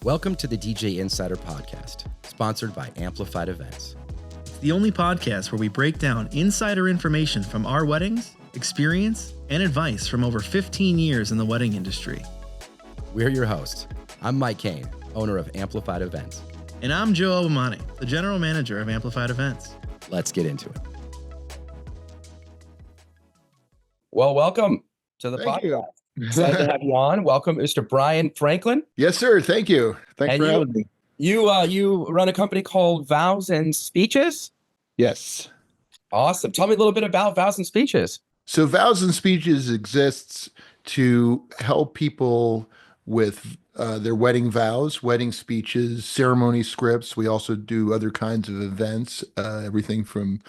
Welcome to the DJ Insider Podcast, sponsored by Amplified Events. It's the only podcast where we break down insider information from our weddings, experience, and advice from over 15 years in the wedding industry. We're your hosts. I'm Mike Kane, owner of Amplified Events. And I'm Joe Obamani, the general manager of Amplified Events. Let's get into it. Well, welcome to the Thank podcast. you. Excited to have you on. Welcome, Mr. Brian Franklin. Yes, sir. Thank you. Thanks for having me. You run a company called Vows and Speeches? Yes. Awesome. Tell me a little bit about Vows and Speeches. So Vows and Speeches exists to help people with their wedding vows, wedding speeches, ceremony scripts. We also do other kinds of events, everything from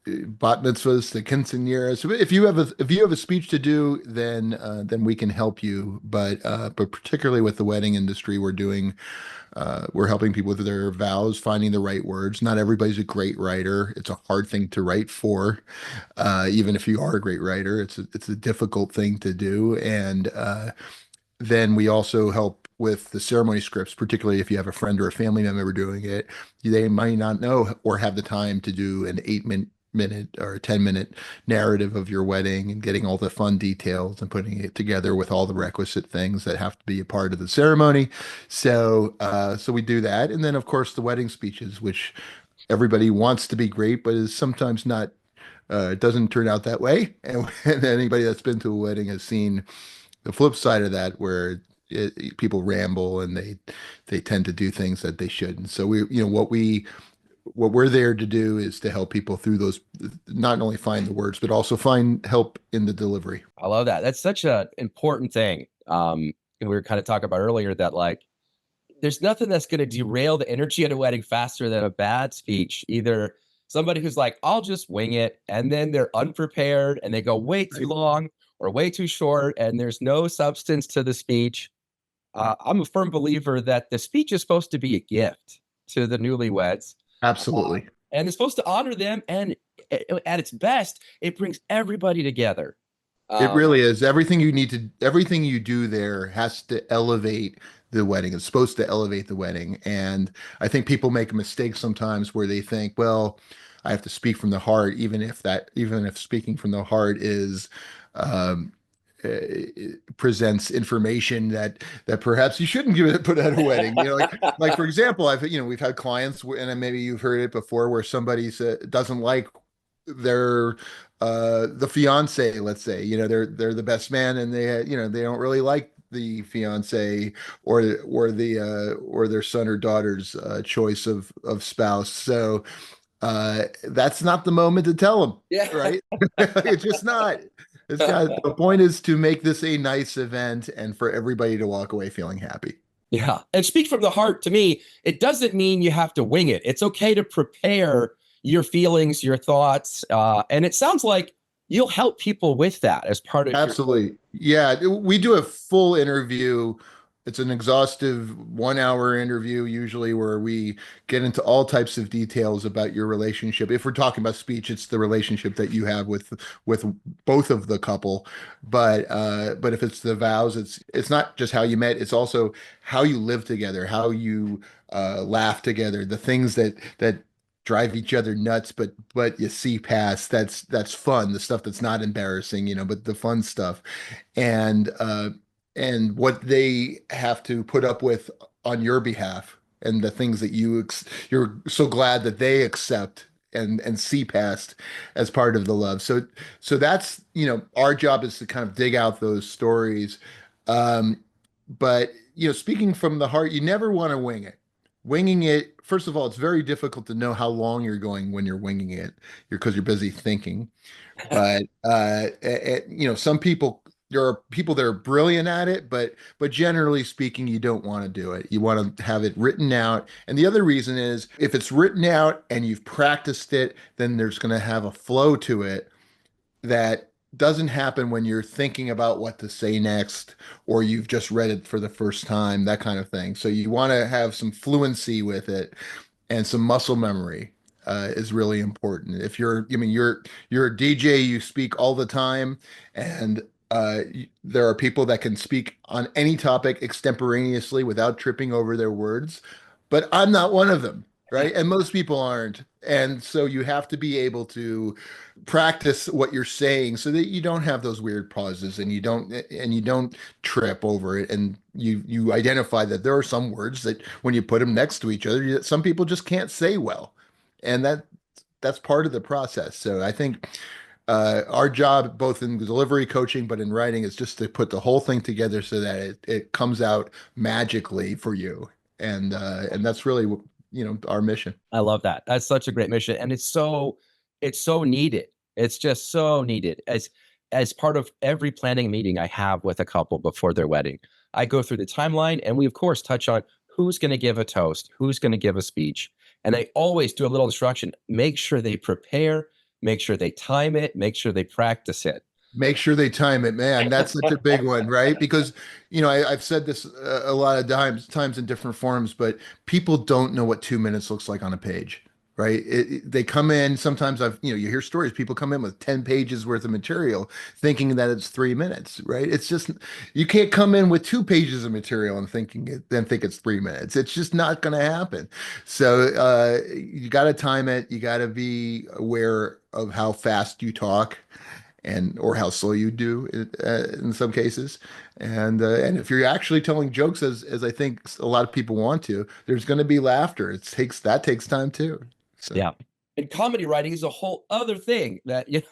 bat mitzvahs to quinceañeras. So if you have a speech to do, then we can help you. But particularly with the wedding industry, we're helping people with their vows, finding the right words. Not everybody's a great writer. It's a hard thing to write for. Even if you are a great writer, it's a difficult thing to do. And then we also help with the ceremony scripts, particularly if you have a friend or a family member doing it. They might not know or have the time to do an 8-minute or a 10-minute narrative of your wedding and getting all the fun details and putting it together with all the requisite things that have to be a part of the ceremony. So we do that. And then, of course, the wedding speeches, which everybody wants to be great, but is sometimes not, it doesn't turn out that way. And anybody that's been to a wedding has seen the flip side of that, where people ramble and they tend to do things that they shouldn't. So what we're there to do is to help people through those, not only find the words, but also find help in the delivery. I love that. That's such an important thing. We were kind of talking about earlier that, like, there's nothing that's going to derail the energy at a wedding faster than a bad speech. Either somebody who's like, I'll just wing it, and then they're unprepared and they go way too long or way too short, and there's no substance to the speech. I'm a firm believer that the speech is supposed to be a gift to the newlyweds. Absolutely. And it's supposed to honor them. And at its best, it brings everybody together. It really is. Everything you do there has to elevate the wedding. It's supposed to elevate the wedding. And I think people make a mistake sometimes where they think, well, I have to speak from the heart, even if speaking from the heart is, presents information that perhaps you shouldn't put at a wedding. Like for example, we've had clients, and maybe you've heard it before, where somebody doesn't like their the fiance, let's say, they're the best man, and they don't really like the fiance or their son or daughter's choice of spouse. So that's not the moment to tell them. Yeah. Right. It's just not. The point is to make this a nice event and for everybody to walk away feeling happy. Yeah. And speak from the heart, to me, it doesn't mean you have to wing it. It's okay to prepare your feelings, your thoughts. And it sounds like you'll help people with that as part of Absolutely. Yeah. We do a full interview. It's an exhaustive 1-hour interview, usually, where we get into all types of details about your relationship. If we're talking about speech, it's the relationship that you have with both of the couple. But if it's the vows, it's not just how you met. It's also how you live together, how you laugh together, the things that drive each other nuts, but you see past. That's fun. The stuff that's not embarrassing, but the fun stuff, and what they have to put up with on your behalf, and the things that you're so glad that they accept and see past as part of the love. So that's, our job is to kind of dig out those stories. But speaking from the heart, you never want to wing it. Winging it, first of all, it's very difficult to know how long you're going when you're winging it, because you're busy thinking. But there are people that are brilliant at it, but generally speaking, you don't want to do it. You want to have it written out. And the other reason is, if it's written out and you've practiced it, then there's going to have a flow to it that doesn't happen when you're thinking about what to say next, or you've just read it for the first time, that kind of thing. So you want to have some fluency with it, and some muscle memory is really important. If you're a DJ, you speak all the time, and There are people that can speak on any topic extemporaneously without tripping over their words, but I'm not one of them, right? And most people aren't. And so you have to be able to practice what you're saying so that you don't have those weird pauses and you don't trip over it. And you identify that there are some words that when you put them next to each other, some people just can't say well. And that's part of the process. So I think our job, both in delivery coaching but in writing, is just to put the whole thing together so that it comes out magically for you. And that's really our mission. I love that. That's such a great mission, and it's so needed. It's just so needed. As part of every planning meeting I have with a couple before their wedding, I go through the timeline, and we of course touch on who's going to give a toast, who's going to give a speech, and I always do a little instruction. Make sure they prepare, make sure they time it, make sure they practice it. Make sure they time it, man. That's such a big one, right? Because I've said this a lot of times in different forms, but people don't know what 2 minutes looks like on a page, right? They come in. Sometimes you hear stories. People come in with 10 pages worth of material, thinking that it's 3 minutes, right? It's just you can't come in with 2 pages of material and then think it's 3 minutes. It's just not going to happen. So you got to time it. You got to be aware of how fast you talk and or how slow you do in some cases. And if you're actually telling jokes as I think a lot of people want to, there's going to be laughter. That takes time too. So Yeah. And comedy writing is a whole other thing that, yes,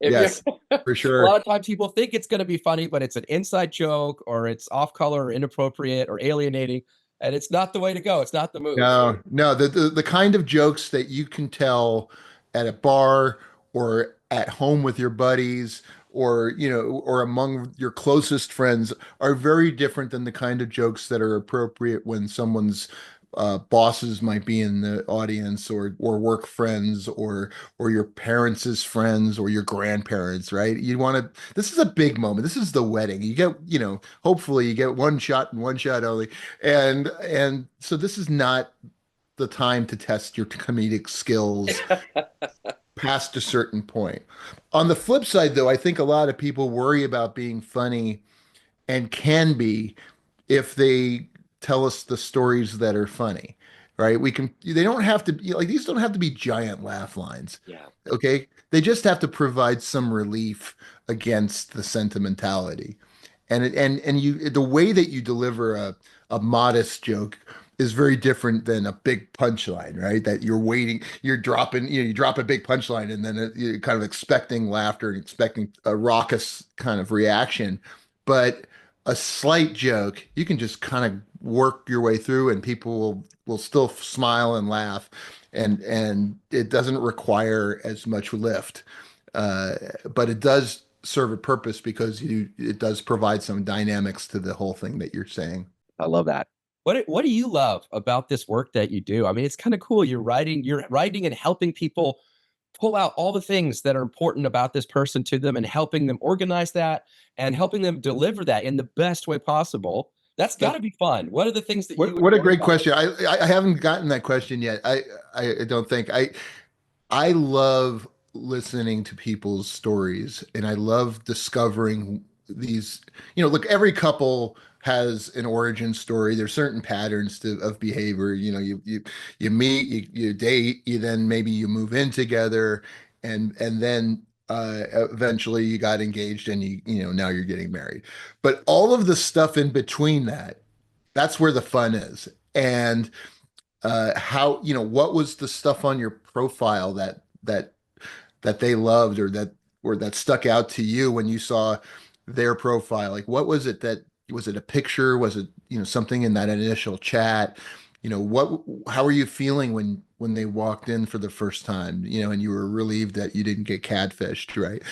if yes, you're for a sure. lot of times people think it's going to be funny, but it's an inside joke or it's off color or inappropriate or alienating. And it's not the way to go. It's not the move. No, no, the kind of jokes that you can tell at a bar or at home with your buddies or among your closest friends are very different than the kind of jokes that are appropriate when someone's bosses might be in the audience or work friends or your parents' friends or your grandparents, right? This is a big moment. This is the wedding. Hopefully you get one shot and one shot only. And so this is not the time to test your comedic skills past a certain point. On the flip side, though, I think a lot of people worry about being funny and can be if they tell us the stories that are funny, right? They don't have to be like these don't have to be giant laugh lines. Yeah. Okay. They just have to provide some relief against the sentimentality. The way that you deliver a modest joke is very different than a big punchline, right? That you're dropping, you drop a big punchline and then you're kind of expecting laughter and expecting a raucous kind of reaction. But a slight joke, you can just kind of work your way through and people will still smile and laugh. And it doesn't require as much lift. But it does serve a purpose because it does provide some dynamics to the whole thing that you're saying. I love that. What do you love about this work that you do? I mean, it's kind of cool. You're writing and helping people pull out all the things that are important about this person to them and helping them organize that and helping them deliver that in the best way possible. That's got to be fun. What are the things that you What a enjoy great about question. I haven't gotten that question yet. I don't think I love listening to people's stories and I love discovering these, look, every couple has an origin story. There's certain patterns of behavior. You meet, you date, then maybe you move in together and then eventually you got engaged and now you're getting married. But all of the stuff in between that's where the fun is. And how what was the stuff on your profile that they loved or that stuck out to you when you saw their profile? Like what was it? That was it a picture? Was it something in that initial chat? How were you feeling when they walked in for the first time, and you were relieved that you didn't get catfished, right?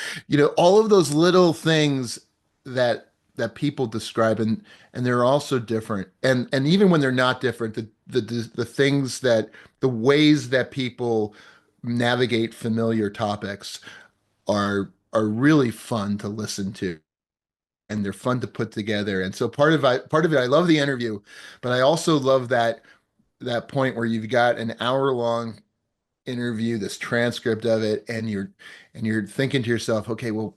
All of those little things that people describe, and they're also different. And even when they're not different, the things the ways that people navigate familiar topics are really fun to listen to, and they're fun to put together. And so part of it, I love the interview, but I also love that point where you've got an hour long interview, this transcript of it, and you're thinking to yourself, okay, well,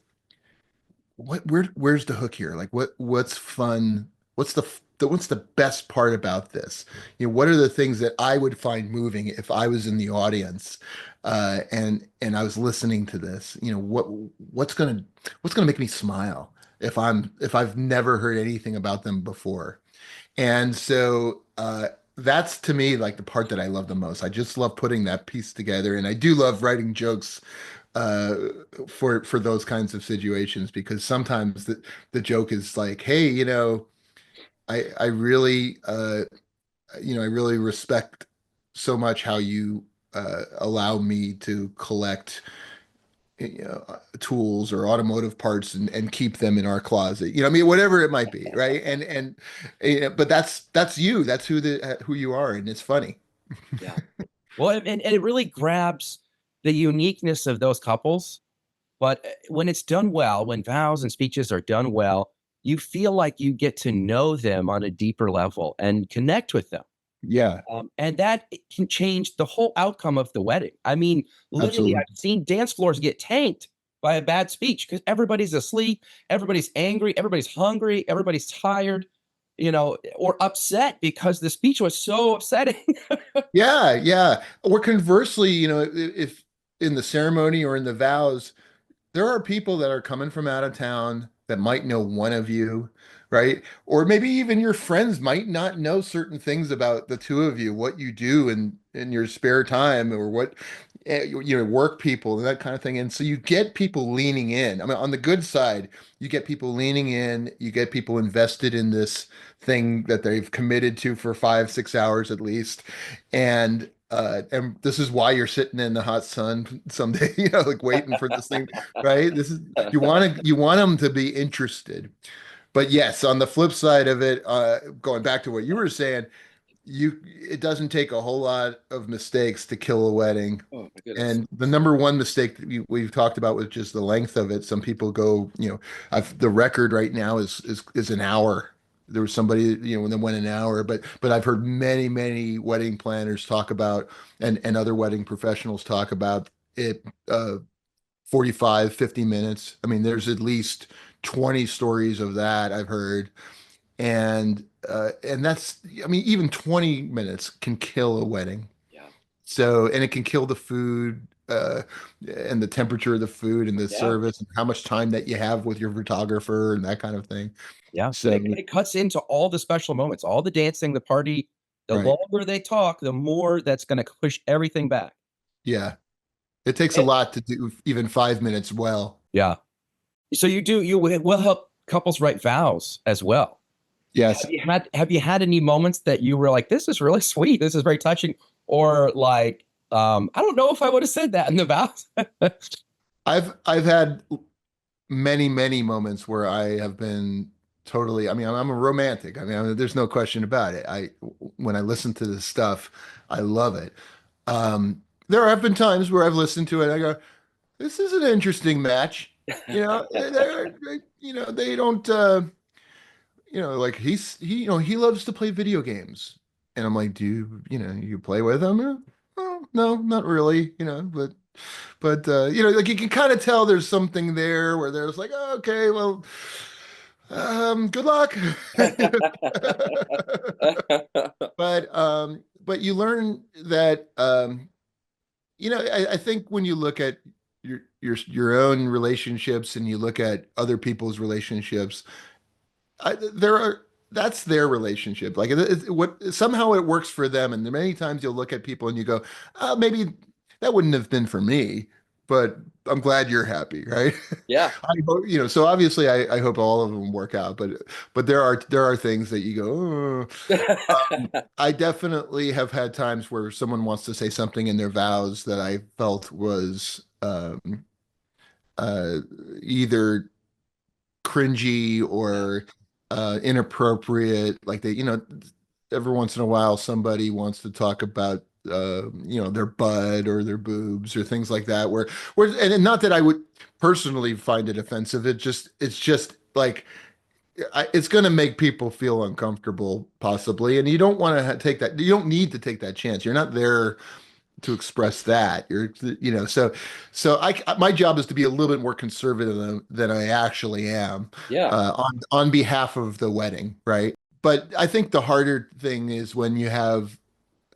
where's the hook here? Like what's fun? What's the best part about this? What are the things that I would find moving if I was in the audience, and I was listening to this? What's gonna make me smile if I've never heard anything about them before? And so that's to me like the part that I love the most. I just love putting that piece together, and I do love writing jokes uh, for those kinds of situations because sometimes the joke is like, hey, I really I really respect so much how you allow me to collect tools or automotive parts and keep them in our closet. I mean, whatever it might be, right? But that's you. That's who you are, and it's funny. Yeah. Well, and it really grabs the uniqueness of those couples. But when it's done well, when vows and speeches are done well, you feel like you get to know them on a deeper level and connect with them. Yeah, And that can change the whole outcome of the wedding. I mean, literally, absolutely. I've seen dance floors get tanked by a bad speech because everybody's asleep, everybody's angry, everybody's hungry, everybody's tired, or upset because the speech was so upsetting. Yeah, yeah. Or conversely, if in the ceremony or in the vows, there are people that are coming from out of town that might know one of you, right? Or maybe even your friends might not know certain things about the two of you, what you do in your spare time or what work people and that kind of thing. And so you get people leaning in. I mean, on the good side, you get people leaning in, you get people invested in this thing that they've committed to for 5, 6 hours at least. And this is why you're sitting in the hot sun someday, like waiting for this thing, right? This is you want them to be interested. But yes, on the flip side of it, going back to what you were saying, it doesn't take a whole lot of mistakes to kill a wedding. Oh my goodness. And the number one mistake that we've talked about was just the length of it. Some people go, the record right now is an hour. There was somebody, when they went an hour, but I've heard many, many wedding planners talk about and other wedding professionals talk about it 45, 50 minutes. I mean, there's at least 20 stories of that I've heard. And that's, I mean, even 20 minutes can kill a wedding. Yeah. So, and it can kill the food, and the temperature of the food and the Yeah. service and how much time that you have with your photographer and that kind of thing. Yeah. And So, it cuts into all the special moments, all the dancing, the party. The right. longer they talk, the more that's going to push everything back. Yeah. It takes a And- lot to do even 5 minutes well. yeah. So you will help couples write vows as well. Yes. Have you had any moments that you were like, this is really sweet, this is very touching, or like, I don't know if I would have said that in the vows? I've had many, many moments where I have been totally, I mean, I'm a romantic. There's no question about it. When I listen to this stuff, I love it. There have been times where I've listened to it and I go, this is an interesting match. They don't, like he loves to play video games. And I'm like, do you play with him? Well, no, not really, but like you can kind of tell there's something there where there's like, oh, okay, well, good luck. But you learn that I think when you look at your own relationships and you look at other people's relationships, there are that's their relationship. Like what somehow it works for them, and many times you'll look at people and you go, maybe that wouldn't have been for me, but I'm glad you're happy, right? Yeah. I hope, so obviously I hope all of them work out, but there are things that you go, I definitely have had times where someone wants to say something in their vows that I felt was uh, either cringy or inappropriate. Like every once in a while, somebody wants to talk about their butt or their boobs or things like that. And not that I would personally find it offensive. It's just like it's going to make people feel uncomfortable, possibly, and you don't want to take that. You don't need to take that chance. You're not there to express that. So my job is to be a little bit more conservative than I actually am Yeah. on behalf of the wedding, right? But I think the harder thing is when you have,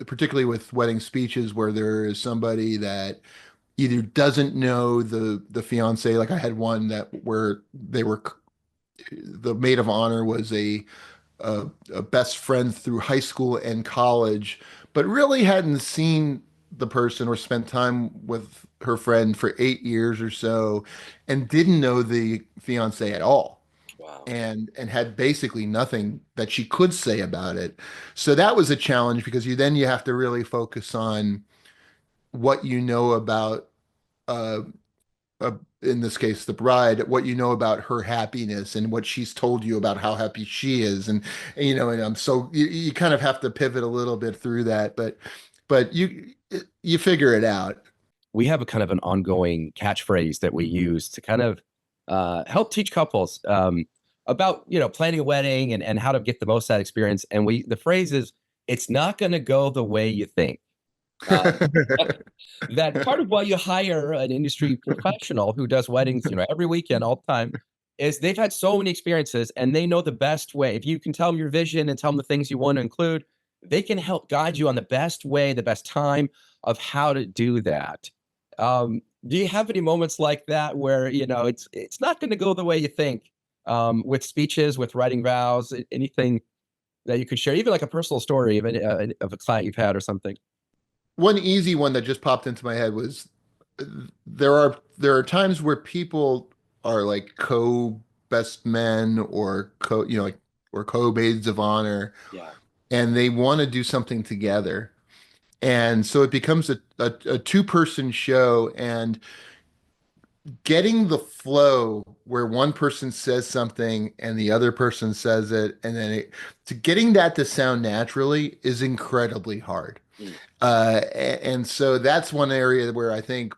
particularly with wedding speeches, where there is somebody that either doesn't know the fiance. Like I had one that where they were the maid of honor was a best friend through high school and college, but really hadn't seen the person or spent time with her friend for 8 years or so, and didn't know the fiance at all. Wow. And had basically nothing that she could say about it. So that was a challenge because you have to really focus on what you know about uh, uh, in this case, the bride, what you know about her happiness and what she's told you about how happy she is. And I'm so you kind of have to pivot a little bit through that, but you figure it out. We have a kind of an ongoing catchphrase that we use to kind of help teach couples about planning a wedding and how to get the most out of that experience. And the phrase is, "It's not going to go the way you think." Uh, that part of why you hire an industry professional who does weddings, every weekend, all the time, is they've had so many experiences and they know the best way. If you can tell them your vision and tell them the things you want to include, they can help guide you on the best way, the best time of how to do that. Do you have any moments like that where it's not going to go the way you think, with speeches, with writing vows, anything that you could share, even like a personal story of a client you've had or something? One easy one that just popped into my head was there are times where people are like co best men or like or co maids of honor, Yeah. and they want to do something together. And so it becomes a two-person show, and getting the flow where one person says something and the other person says it, and then to getting that to sound naturally is incredibly hard. Mm. And so that's one area where I think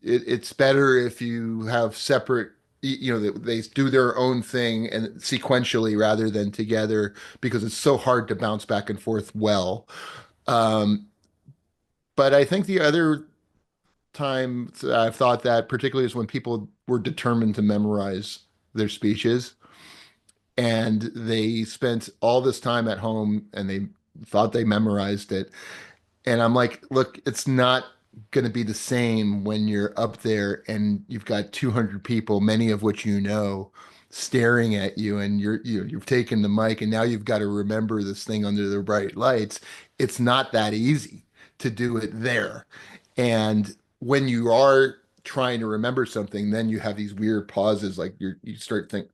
it's better if you have separate, they do their own thing and sequentially rather than together, because it's so hard to bounce back and forth well. Um, but I think the other time I've thought that particularly is when people were determined to memorize their speeches, and they spent all this time at home and they thought they memorized it. And I'm like, look, it's not going to be the same when you're up there and you've got 200 people, many of which staring at you, and you've taken the mic and now you've got to remember this thing under the bright lights. It's not that easy to do it there. And when you are trying to remember something, then you have these weird pauses, like you start thinking,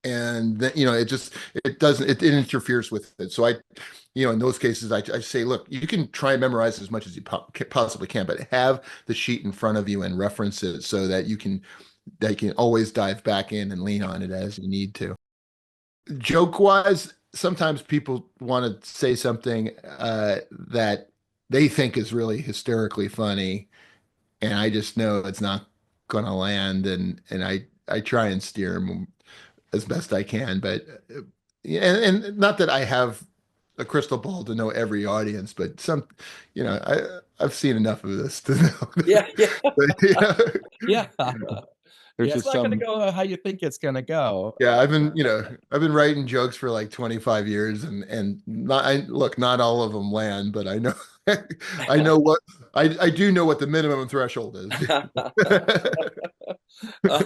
and then it interferes with it. So in those cases, I say, look, you can try and memorize as much as you possibly can, but have the sheet in front of you and reference it so that you can always dive back in and lean on it as you need to. Joke wise, sometimes people want to say something that they think is really hysterically funny, and I just know it's not going to land, and I try and steer them as best I can. But yeah, and not that I have a crystal ball to know every audience, but I've seen enough of this to know. Yeah, yeah, But, yeah. there's Yeah, it's just not gonna some. go how you think it's gonna go. Yeah, I've been writing jokes for like 25 years, and not all of them land, but I know I know what I do know what the minimum threshold is. Uh,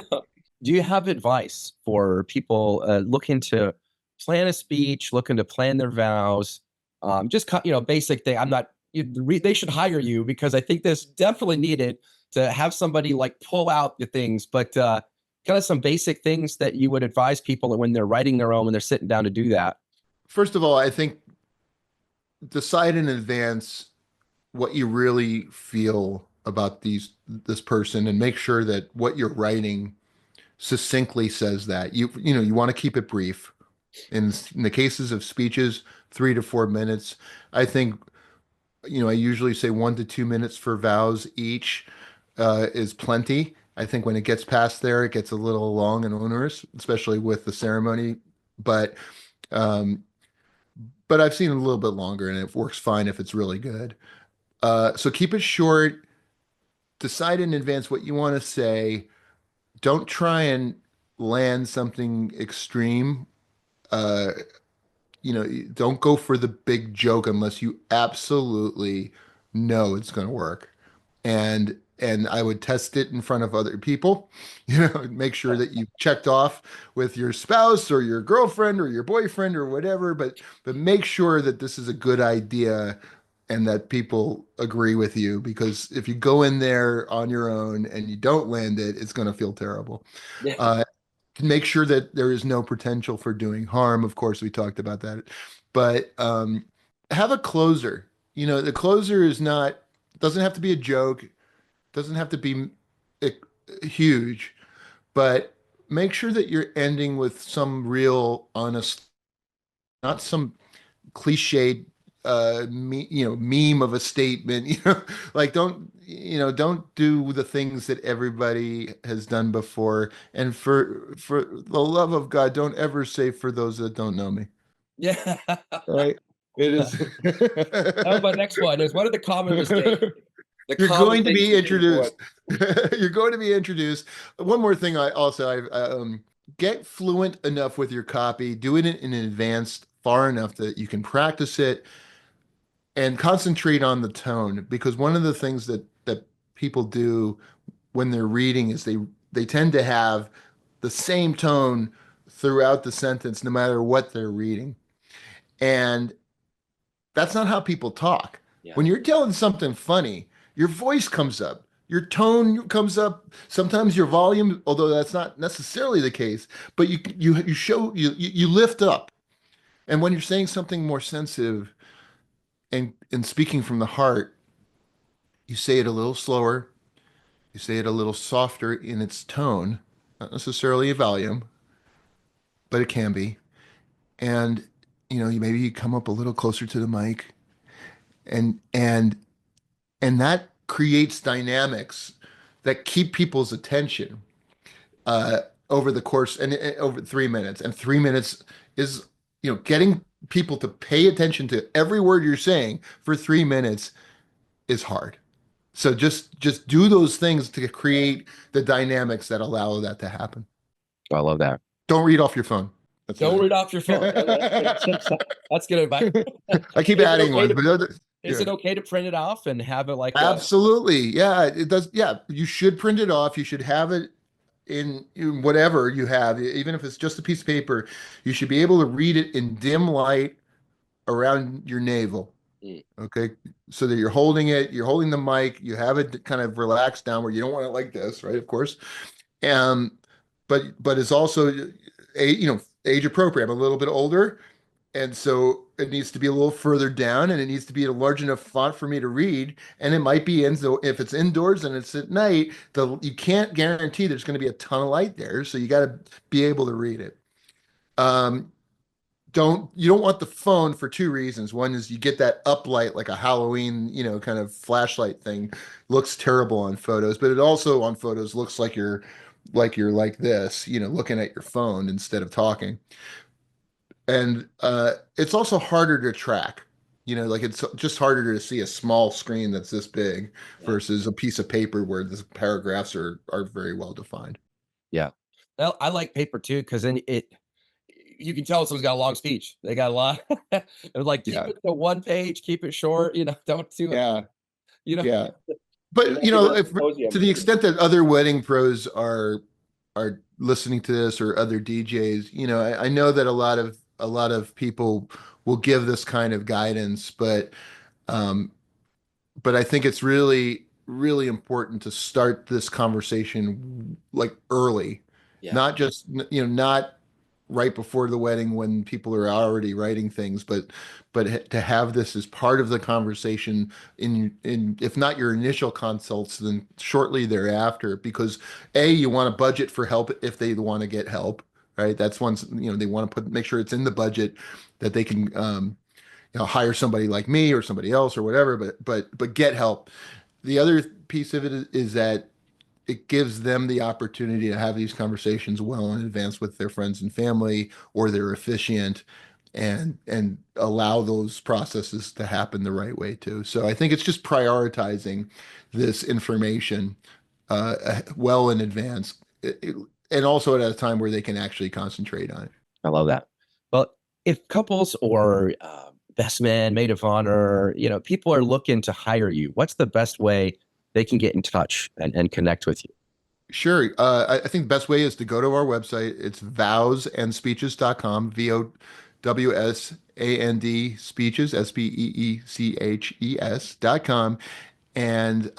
do you have advice for people looking to plan a speech, looking to plan their vows? Just basic thing. I'm not. They should hire you because I think this definitely needed to have somebody like pull out the things, but kind of some basic things that you would advise people when they're writing their own, when they're sitting down to do that. First of all, I think decide in advance what you really feel about this person, and make sure that what you're writing succinctly says that. You want to keep it brief. In the cases of speeches, 3 to 4 minutes. I think, I usually say 1 to 2 minutes for vows each is plenty. I think when it gets past there, it gets a little long and onerous, especially with the ceremony. But um, but I've seen it a little bit longer, and it works fine if it's really good. So keep it short. Decide in advance what you want to say. Don't try and land something extreme. Uh, don't go for the big joke unless you absolutely know it's going to work. And I would test it in front of other people, make sure that you checked off with your spouse or your girlfriend or your boyfriend or whatever, but make sure that this is a good idea and that people agree with you, because if you go in there on your own and you don't land it, it's going to feel terrible. Yeah. Uh, make sure that there is no potential for doing harm. Of course, we talked about that, but have a closer. The closer is not doesn't have to be a joke, doesn't have to be eh, huge, but make sure that you're ending with some real honest, not some cliched meme of a statement. Like don't do the things that everybody has done before. And for the love of God, don't ever say "for those that don't know me." Yeah. Right? It is. That was my next one. Is what are the common mistakes? The You're common going to things be you should avoid. introduced. You're going to be introduced. One more thing, I get fluent enough with your copy. Do it in advance, far enough that you can practice it and concentrate on the tone. Because one of the things that people do when they're reading is they tend to have the same tone throughout the sentence, no matter what they're reading. And that's not how people talk. Yeah. When you're telling something funny, your voice comes up, your tone comes up, sometimes your volume, although that's not necessarily the case, but you show you lift up. And when you're saying something more sensitive and speaking from the heart, you say it a little slower, you say it a little softer in its tone, not necessarily a volume, but it can be. And maybe you come up a little closer to the mic, and that creates dynamics that keep people's attention uh, over the course and over 3 minutes. And 3 minutes is, getting people to pay attention to every word you're saying for 3 minutes is hard. So just do those things to create the dynamics that allow that to happen. I love that. Don't read off your phone. That's Don't it. read off your phone. That's good advice. I keep Is it adding okay one, but is yeah. it okay to print it off and have it like Absolutely. Yeah, it does. Yeah, you should print it off. You should have it in whatever you have, even if it's just a piece of paper. You should be able to read it in dim light around your navel. Mm. Okay. So that you're holding the mic, you have it kind of relaxed down where you don't want it like this, right? Of course. Um, but it's also age appropriate. I'm a little bit older. And so it needs to be a little further down and it needs to be a large enough font for me to read. And it might be so if it's indoors and it's at night, you can't guarantee there's going to be a ton of light there. So you got to be able to read it. Um, you don't want the phone for two reasons. One is you get that uplight like a Halloween, kind of flashlight thing. Looks terrible on photos, but it also on photos looks like you're like this, looking at your phone instead of talking. And it's also harder to track. Like it's just harder to see a small screen that's this big versus a piece of paper where the paragraphs are very well defined. Yeah. Well, I like paper too because then you can tell someone's got a long speech. They got a lot. It was like keep Yeah. it to one page, keep it short. Don't do it. Yeah. You know. Yeah. But to the extent that other wedding pros are listening to this or other DJs, I know that a lot of people will give this kind of guidance, um, but I think it's really, really important to start this conversation like early, Yeah. not just, not right before the wedding when people are already writing things, but to have this as part of the conversation in if not your initial consults, then shortly thereafter, because you want to budget for help if they want to get help, right? That's once, they want to make sure it's in the budget that they can hire somebody like me or somebody else or whatever, but get help. The other piece of it is that it gives them the opportunity to have these conversations well in advance with their friends and family or their officiant and allow those processes to happen the right way too. So I think it's just prioritizing this information well in advance, and also at a time where they can actually concentrate on it. I love that. Well, if couples or best man, maid of honor, people are looking to hire you, what's the best way they can get in touch and connect with you? Sure. I think the best way is to go to our website. It's vowsandspeeches.com, VOWSAND speeches, SPEECHES.com. And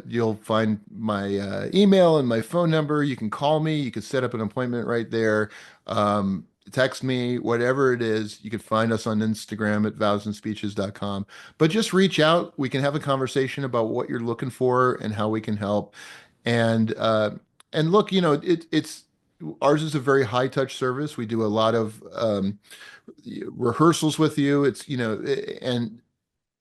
you'll find my email and my phone number. You can call me. You can set up an appointment right there. Text me, whatever it is. You can find us on Instagram at vowsandspeeches.com. But just reach out. We can have a conversation about what you're looking for and how we can help. And look, it's ours is a very high touch service. We do a lot of rehearsals with you. It's and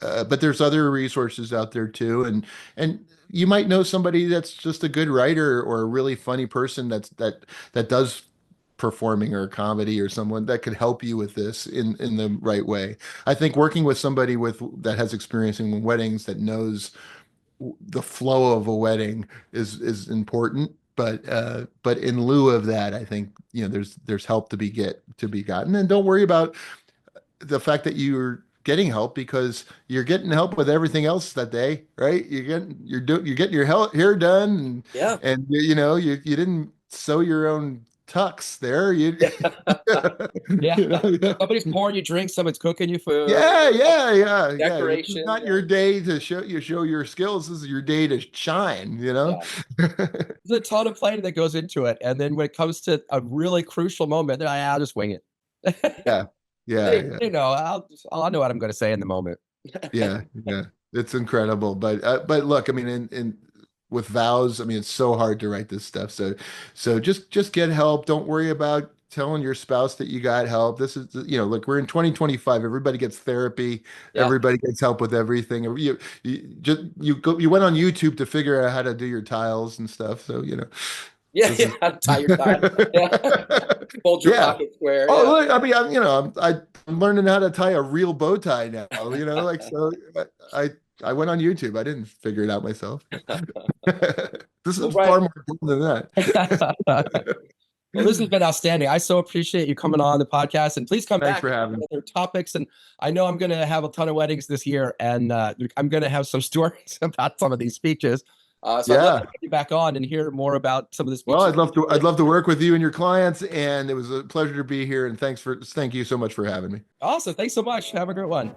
but there's other resources out there too, and you might know somebody that's just a good writer or a really funny person that does performing or comedy, or someone that could help you with this in the right way. I think working with somebody that has experience in weddings, that knows the flow of a wedding is important. But in lieu of that, I think there's help to be gotten, and don't worry about the fact that you're getting help, because you're getting help with everything else that day, right? You're getting your hair done, and you didn't sew your own tux there. Somebody's pouring you drinks, someone's cooking you food. Yeah. Decoration. It's not your day to show your skills. This is your day to shine. There's a ton of planning that goes into it, and then when it comes to a really crucial moment, then I'll just wing it. Yeah. I know what I'm going to say in the moment. Yeah. It's incredible. But look, I mean, in with vows, I mean, it's so hard to write this stuff. So just get help. Don't worry about telling your spouse that you got help. This is, look, we're in 2025. Everybody gets therapy. Yeah. Everybody gets help with everything. You went on YouTube to figure out how to do your tiles and stuff. So, tie your tie. Fold your pocket square. Oh, look, I mean, I'm learning how to tie a real bow tie now. So I went on YouTube. I didn't figure it out myself. This is far more important than that. Well, this has been outstanding. I so appreciate you coming on the podcast, and please come Thanks back for having me. Other topics. And I know I'm going to have a ton of weddings this year, and I'm going to have some stories about some of these speeches. I'd love to get you back on and hear more about some of this. Well, I'd love to work with you and your clients, and it was a pleasure to be here. And thank you so much for having me. Awesome. Thanks so much. Have a great one.